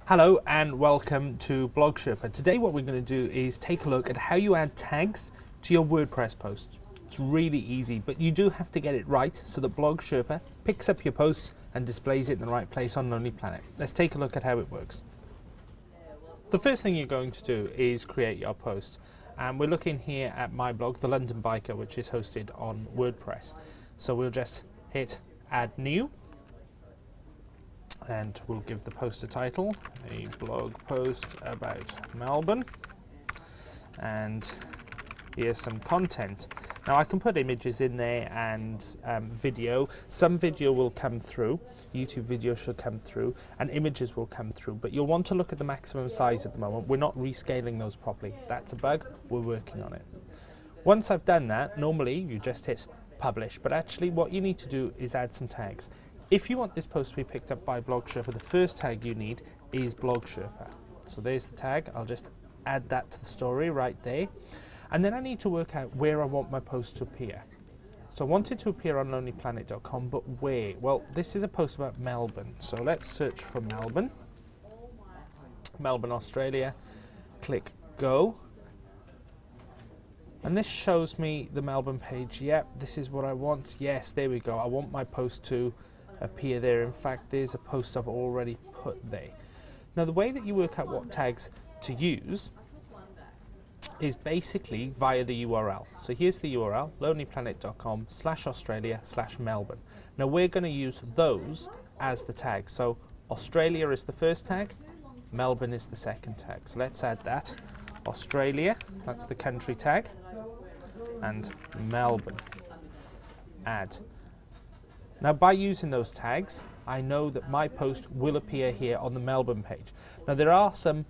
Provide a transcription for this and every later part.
Hello and welcome to blogsherpa. Today what we're going to do is take a look at how you add tags to your WordPress posts. It's really easy, but you do have to get it right so that blogsherpa picks up your posts and displays it in the right place on Lonely Planet. Let's take a look at how it works. The first thing you're going to do is create your post. And we're looking here at my blog, The London Biker, which is hosted on WordPress. So we'll just hit Add New. And we'll give the post a title, a blog post about Melbourne, and here's some content. Now I can put images in there and video. Some video will come through, YouTube video should come through, and images will come through, but you'll want to look at the maximum size at the moment. We're not rescaling those properly. That's a bug, we're working on it. Once I've done that, normally you just hit publish, but actually what you need to do is add some tags. If you want this post to be picked up by blogsherpa, the first tag you need is blogsherpa. So there's the tag. I'll just add that to the story right there. And then I need to work out where I want my post to appear. So I want it to appear on lonelyplanet.com, but where? Well, this is a post about Melbourne. So let's search for Melbourne. Melbourne, Australia. Click go. And this shows me the Melbourne page. Yep, this is what I want. Yes, there we go. I want my post to appear there. In fact, there's a post I've already put there. Now the way that you work out what tags to use is basically via the URL. So here's the URL, lonelyplanet.com/Australia/Melbourne. Now we're going to use those as the tags. So Australia is the first tag, Melbourne is the second tag. So let's add that. Australia, that's the country tag, and Melbourne. Add. Now by using those tags, I know that my post will appear here on the Melbourne page. Now there are some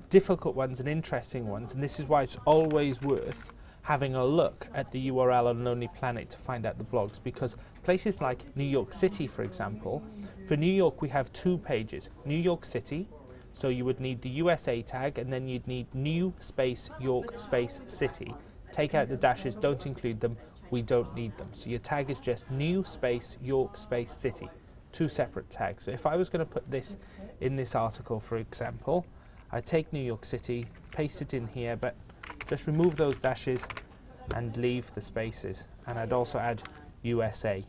difficult ones and interesting ones, and this is why it's always worth having a look at the URL on Lonely Planet to find out the blogs, because places like New York City, for example, for New York we have two pages, New York City, so you would need the USA tag, and then you'd need New space York space City. Take out the dashes, don't include them. We don't need them. So your tag is just New space York space City. Two separate tags. So if I was going to put this in this article, for example, I'd take New York City, paste it in here, but just remove those dashes and leave the spaces. And I'd also add USA.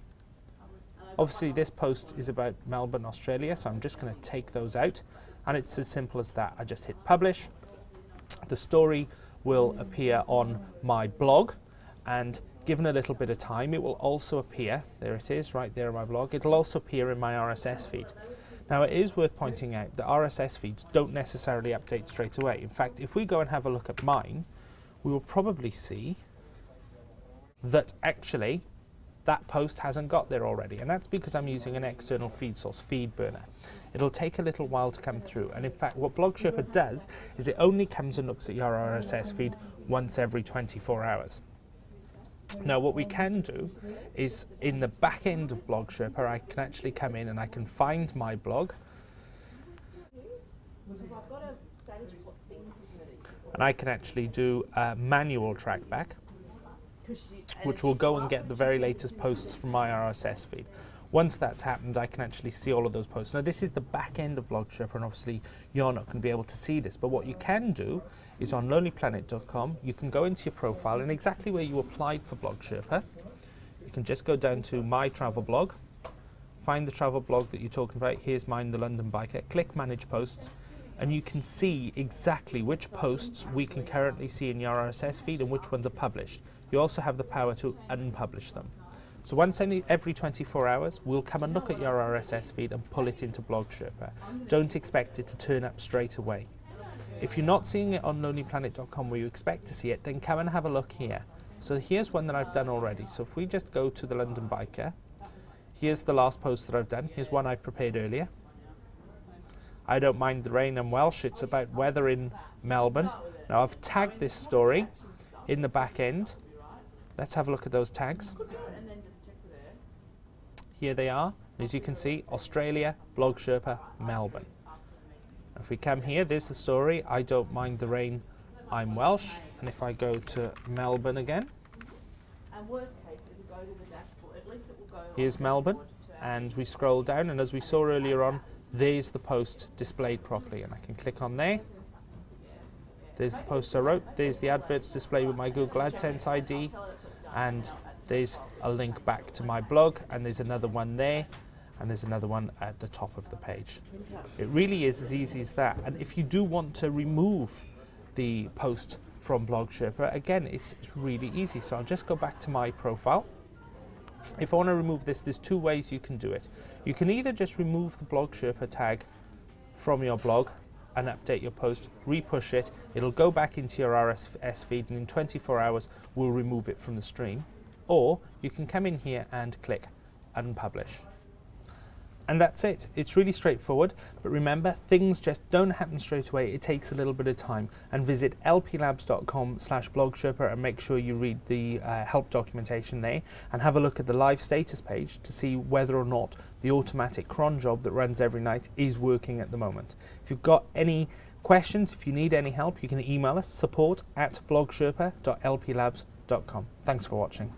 Obviously this post is about Melbourne, Australia, so I'm just going to take those out. And it's as simple as that. I just hit publish. The story will appear on my blog, and given a little bit of time, it will also appear, there it is, right there on my blog, it'll also appear in my RSS feed. Now it is worth pointing out that RSS feeds don't necessarily update straight away. In fact, if we go and have a look at mine, we will probably see that actually that post hasn't got there already, and that's because I'm using an external feed source, Feedburner. It'll take a little while to come through, and in fact what blogsherpa does is it only comes and looks at your RSS feed once every 24 hours. Now what we can do is in the back end of blogsherpa I can actually come in and I can find my blog, and I can actually do a manual trackback, which will go and get the very latest posts from my RSS feed. Once that's happened, I can actually see all of those posts. Now this is the back end of blogsherpa, and obviously you're not going to be able to see this, but what you can do is on lonelyplanet.com, you can go into your profile, and exactly where you applied for blogsherpa, you can just go down to my travel blog, find the travel blog that you're talking about. Here's mine, The London Biker. Click manage posts, and you can see exactly which posts we can currently see in your RSS feed and which ones are published. You also have the power to unpublish them. So once every 24 hours, we'll come and look at your RSS feed and pull it into blogsherpa. Don't expect it to turn up straight away. If you're not seeing it on lonelyplanet.com where you expect to see it, then come and have a look here. So here's one that I've done already. So if we just go to The London Biker, here's the last post that I've done. Here's one I prepared earlier. I don't mind the rain, I'm Welsh. It's about weather in Melbourne. Now I've tagged this story in the back end. Let's have a look at those tags. Here they are. As you can see, Australia, blogsherpa, Melbourne. If we come here, there's the story. I don't mind the rain, I'm Welsh. And if I go to Melbourne again, here's Melbourne, and we scroll down, and as we saw earlier on, there's the post displayed properly, and I can click on there. There's the post I wrote, there's the adverts displayed with my Google AdSense ID, and there's a link back to my blog, and there's another one there, and there's another one at the top of the page. It really is as easy as that. And if you do want to remove the post from blogsherpa, again, it's really easy. So I'll just go back to my profile. If I want to remove this, there's two ways you can do it. You can either just remove the blogsherpa tag from your blog and update your post, repush it, it'll go back into your RSS feed, and in 24 hours we'll remove it from the stream. Or you can come in here and click unpublish. And that's it. It's really straightforward, but remember, things just don't happen straight away. It takes a little bit of time. And visit lplabs.com/blogsherpa and make sure you read the help documentation there, and have a look at the live status page to see whether or not the automatic cron job that runs every night is working at the moment. If you've got any questions, if you need any help, you can email us, support@blogsherpa.lplabs.com. Thanks for watching.